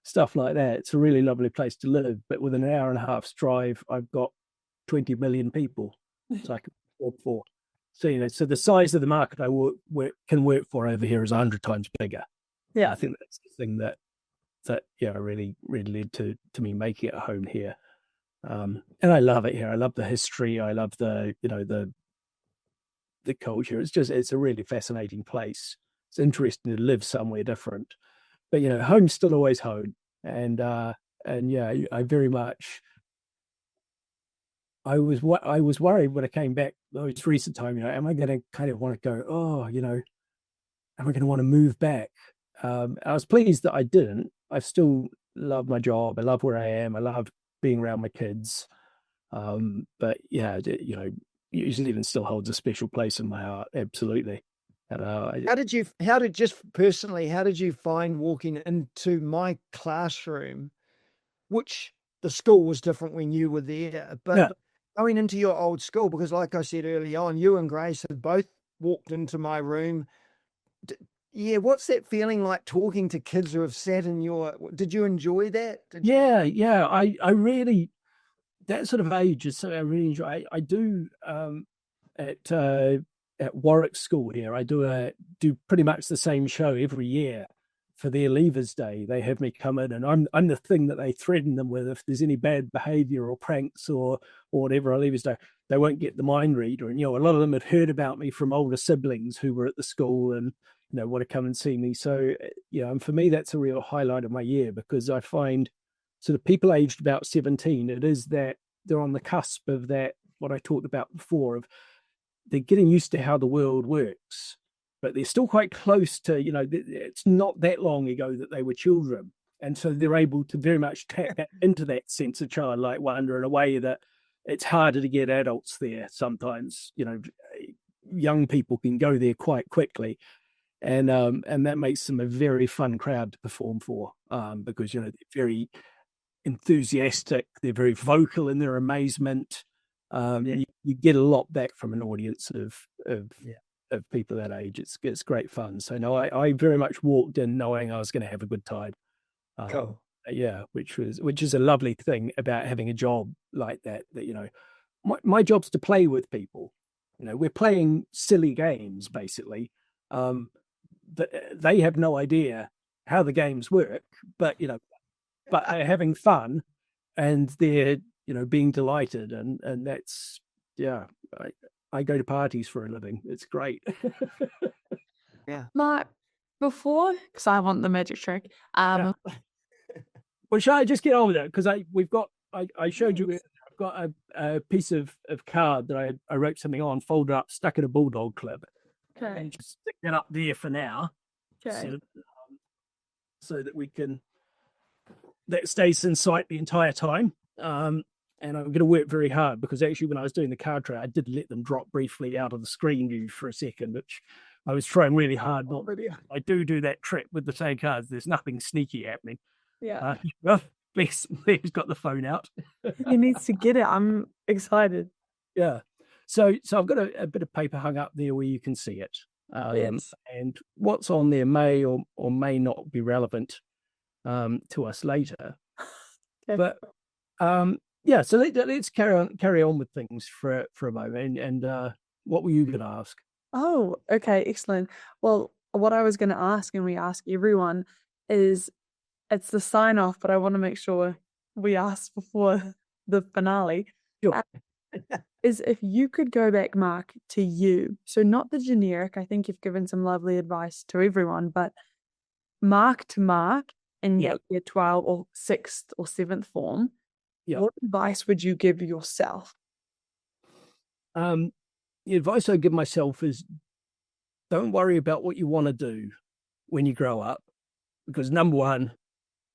stuff like that. It's a really lovely place to live. But within an hour and a half's drive, I've got 20 million people, so I can work for. So so the size of the market I can work for over here is 100 times bigger. Yeah, I think that's the thing that really led to me making it a home here. And I love it here. I love the history. I love the culture. It's a really fascinating place. It's interesting to live somewhere different, but home's still always home. And I very much. I was worried when I came back this recent time. Am I going to kind of want to go? Oh, am I going to want to move back? I was pleased that I didn't. I still love my job. I love where I am. I love being around my kids. But New Zealand still holds a special place in my heart. Absolutely. And, how did you find walking into my classroom, which the school was different when you were there, but going into your old school, because like I said early on, you and Grace had both walked into my room. What's that feeling like talking to kids who have sat in did you enjoy that? I really, that sort of age is something I really enjoy. I do at Warwick School here, I do pretty much the same show every year for their Leavers Day. They have me come in, and I'm the thing that they threaten them with. If there's any bad behaviour or pranks or whatever on Leavers Day, they won't get the mind reader. And a lot of them had heard about me from older siblings who were at the school and want to come and see me. So and for me that's a real highlight of my year, because I find sort of people aged about 17, it is that they're on the cusp of that, what I talked about before, of they're getting used to how the world works, but they're still quite close to, it's not that long ago that they were children. And so they're able to very much tap into that sense of childlike wonder in a way that it's harder to get adults there sometimes. Young people can go there quite quickly. And that makes them a very fun crowd to perform for, because, they're very enthusiastic. They're very vocal in their amazement. You get a lot back from an audience of people that age. It's great fun. So no, I very much walked in knowing I was going to have a good time. Cool. Which is a lovely thing about having a job like that. That my job's to play with people. We're playing silly games basically. But they have no idea how the games work. But but they're having fun, and they're being delighted, and that's I go to parties for a living. It's great. Mark, before, because I want the magic trick. Well, shall I just get on with it? Because I showed you, I've got a piece of card that I wrote something on, folded up, stuck in a bulldog clip. Okay. And just stick that up there for now. Okay. So that that stays in sight the entire time. And I'm going to work very hard because actually when I was doing the card tray, I did let them drop briefly out of the screen view for a second, which I was trying really hard not to. I do that trick with the same cards. There's nothing sneaky happening. Yeah. Blair's got the phone out. He needs to get it. I'm excited. Yeah. So I've got a bit of paper hung up there where you can see it. Yes. And what's on there may or may not be relevant to us later. Okay. But yeah, so let's carry on with things for a moment. And what were you going to ask? Oh, okay, excellent. Well, what I was going to ask, and we ask everyone, is it's the sign off, but I want to make sure we ask before the finale. Sure. Is if you could go back, Mark, to you. So not the generic. I think you've given some lovely advice to everyone, but Mark to Mark in year 12 or 6th or 7th form. Yeah. What advice would you give yourself? The advice I give myself is don't worry about what you want to do when you grow up, because number one,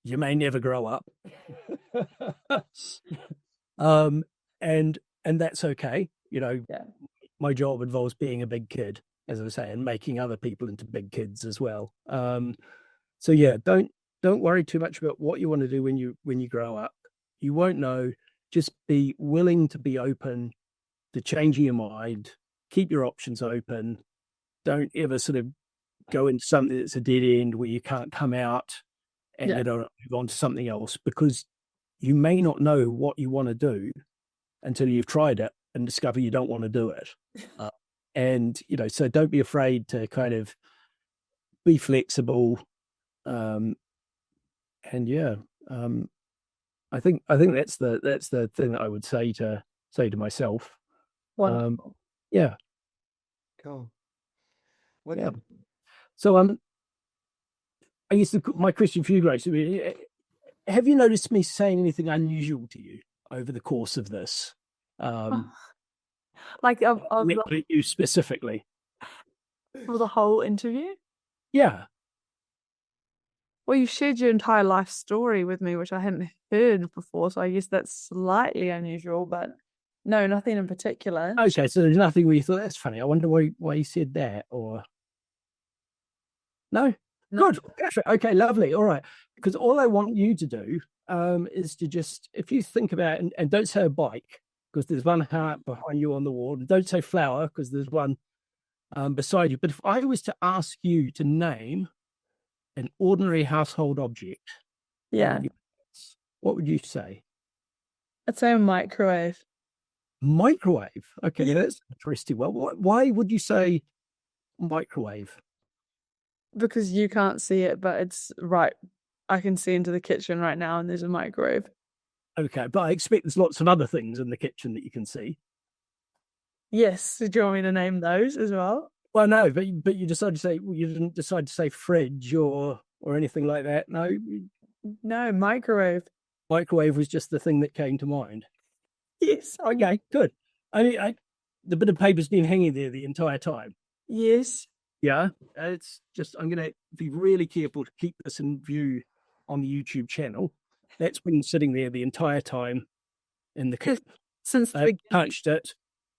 you may never grow up. And that's okay. You know, my job involves being a big kid, as I say, and making other people into big kids as well. So yeah, don't worry too much about what you want to do when you grow up. You won't know. Just be willing to be open to changing your mind. Keep your options open. Don't ever sort of go into something that's a dead end where you can't come out and then move on to something else, because you may not know what you want to do until you've tried it and discover you don't want to do it. And, you know, so don't be afraid to kind of be flexible. And I think that's the thing that I would say to myself. Wonderful. Yeah. Cool. Yeah. So I guess my question for you, Grace, have you noticed me saying anything unusual to you over the course of this? Like of you specifically for the whole interview? Yeah. Well, you shared your entire life story with me, which I hadn't heard before, so I guess that's slightly unusual, but no, nothing in particular. Okay, so there's nothing where you thought, that's funny. I wonder why you said that, or... No? Good. Perfect. Okay, lovely. All right. Because all I want you to do is to just, if you think about it, and don't say a bike, because there's one heart behind you on the wall, and don't say flower, because there's one beside you. But if I was to ask you to name an ordinary household object, what would you say? I'd say a microwave. Microwave? Okay, that's interesting. Well, why would you say microwave? Because you can't see it, but it's right. I can see into the kitchen right now, and there's a microwave. Okay, but I expect there's lots of other things in the kitchen that you can see. Yes. Do you want me to name those as well? Well, no, but you decided to say, you didn't decide to say fridge or anything like that. No. No, microwave. Microwave was just the thing that came to mind. Yes. Okay, good. The bit of paper's been hanging there the entire time. Yes. Yeah, it's just, I'm going to be really careful to keep this in view on the YouTube channel. That's been sitting there the entire time in the kitchen. Since I've touched it.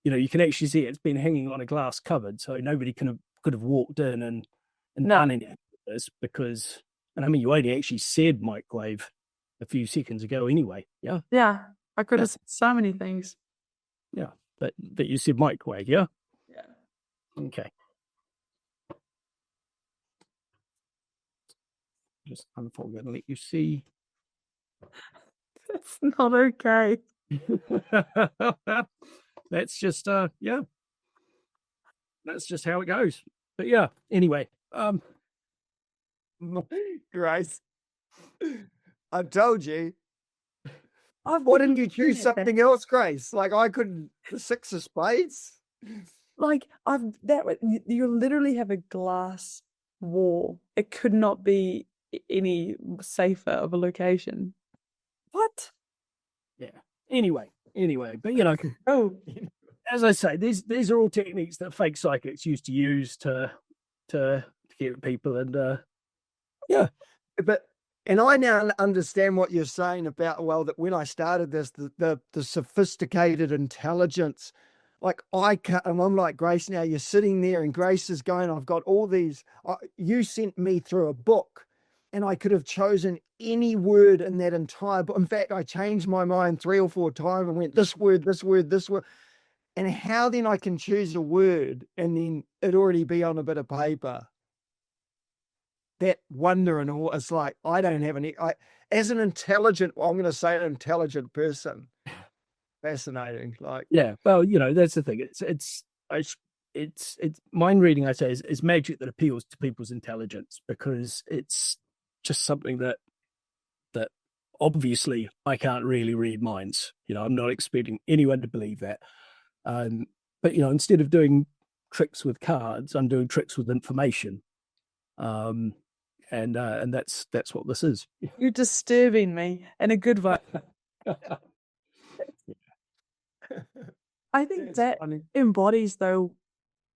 You know, you can actually see it's been hanging on a glass cupboard, so nobody could have walked in and done anything with this, because, and I mean, you only actually said microwave a few seconds ago anyway. Yeah. Yeah, I could have said so many things. Yeah, but you said microwave, yeah? Yeah. Okay. Just unfold that and let you see. That's not okay. That's just that's just how it goes. But yeah, anyway, Grace, I told you. Why didn't you choose something else, Grace? Like I couldn't. The 6 of spades. Like you literally have a glass wall. It could not be any safer of a location. What? Yeah. Anyway, Anyway, but as I say, these are all techniques that fake psychics used to use to get at people, and and I now understand what you're saying about, well, that when I started this, the sophisticated intelligence, like and I'm like, Grace, now you're sitting there and Grace is going, I've got all these, you sent me through a book and I could have chosen any word in that entire book. In fact, I changed my mind 3 or 4 times and went, this word, this word, this word. And how then I can choose a word and then it already be on a bit of paper. That wonder and awe, it's like, I don't have as an intelligent, I'm going to say an intelligent person, fascinating. Like, well, that's the thing. It's mind reading, I say, is magic that appeals to people's intelligence, because it's just something that obviously I can't really read minds. I'm not expecting anyone to believe that. But instead of doing tricks with cards, I'm doing tricks with information. And that's what this is. You're disturbing me in a good way. I think that embodies, though,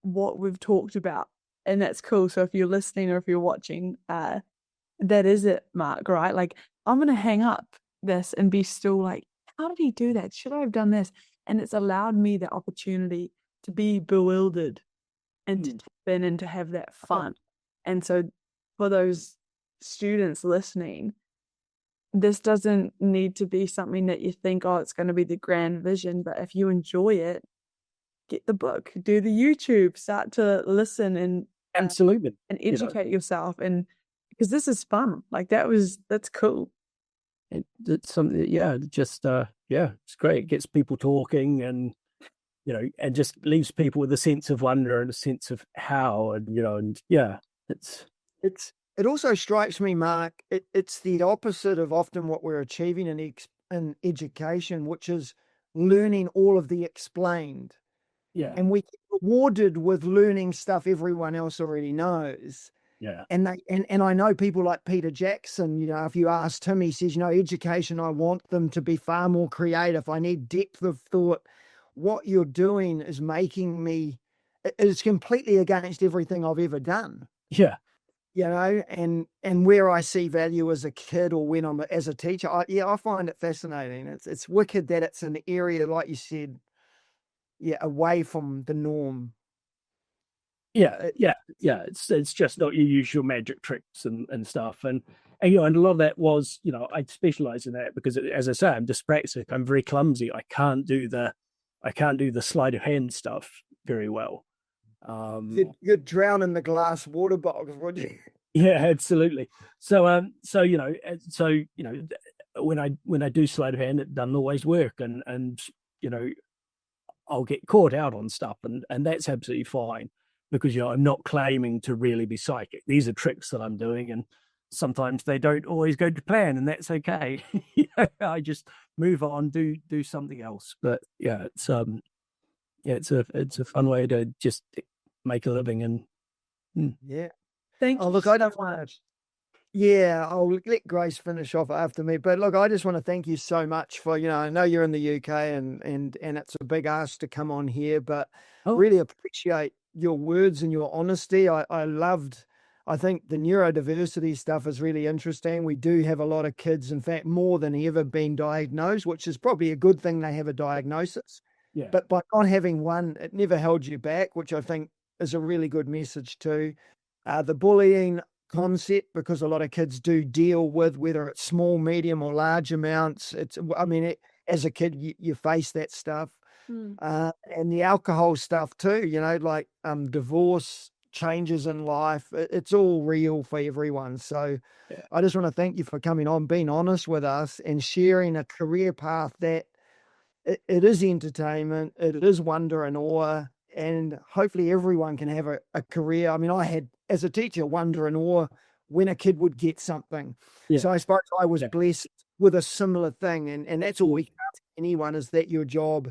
what we've talked about, and that's cool. So if you're listening or if you're watching, that is it, Mark, right? Like, I'm going to hang up this and be still like, how did he do that? Should I have done this? And it's allowed me the opportunity to be bewildered and to tap in and to have that fun. And so for those students listening, this doesn't need to be something that you think, oh, it's going to be the grand vision. But if you enjoy it, get the book, do the YouTube, start to listen and absolutely and educate yourself. And because this is fun, like that's cool. It's something that, it's great. It gets people talking, and and just leaves people with a sense of wonder and a sense of how, and it also strikes me, Mark, it's the opposite of often what we're achieving in education, which is learning all of the explained. Yeah. And we get rewarded with learning stuff everyone else already knows. Yeah. And I know people like Peter Jackson, if you asked him, he says, education, I want them to be far more creative. I need depth of thought. What you're doing is making me, it's completely against everything I've ever done. Yeah. And where I see value as a kid or when I'm as a teacher, I find it fascinating. It's wicked that it's an area, like you said, away from the norm. It's just not your usual magic tricks and stuff, and a lot of that was, I specialize in that because, as I say, I'm dyspraxic. I'm very clumsy. I can't do the sleight of hand stuff very well. You'd drown in the glass water box, would you? Yeah, absolutely. So when I do sleight of hand, it doesn't always work, and I'll get caught out on stuff, and that's absolutely fine, because I'm not claiming to really be psychic. These are tricks that I'm doing, and sometimes they don't always go to plan, and that's okay. I just move on, do something else. But it's a fun way to just make a living. And thank you. Look, I don't want to. Yeah, I'll let Grace finish off after me. But look, I just want to thank you so much for, I know you're in the UK and it's a big ask to come on here, but really appreciate your words and your honesty. I think the neurodiversity stuff is really interesting. We do have a lot of kids, in fact, more than ever being diagnosed, which is probably a good thing they have a diagnosis. Yeah. But by not having one, it never held you back, which I think is a really good message too. The bullying concept, because a lot of kids do deal with, whether it's small, medium or large amounts. As a kid, you face that stuff. And the alcohol stuff too, like divorce, changes in life. It's all real for everyone. So I just want to thank you for coming on, being honest with us and sharing a career path that it is entertainment, it is wonder and awe, and hopefully everyone can have a career. I had, as a teacher, wonder and awe when a kid would get something. So I suppose I was blessed with a similar thing, and that's all we can ask anyone, is that your job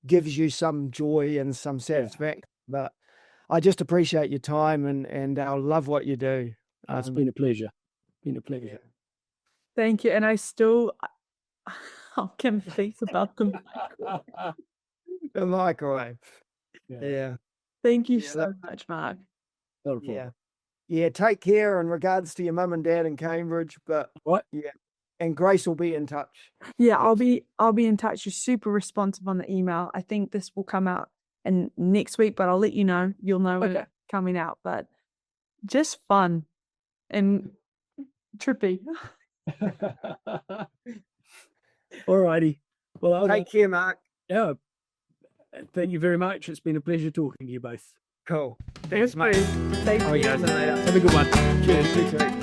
gives you some joy and some satisfaction. But I just appreciate your time, and I love what you do. It's been a pleasure. Thank you. And I still, Oh, Kim thinks about them. The microwave. Yeah. Yeah. Thank you Yeah, so much, Mark. Not a problem. Yeah. Yeah. Take care in regards to your mum and dad in Cambridge. But What? yeah. And Grace will be in touch. Yeah, I'll be in touch. You're super responsive on the email. I think this will come out in next week, but I'll let you know. You'll know when Okay. it's coming out. But just fun and trippy. Alrighty. Well, I'll Take care, Mark. yeah. Thank you very much. It's been a pleasure talking to you both. Cool. Thanks, mate. Thank All right, you. guys. Have a good one. Cheers. You too.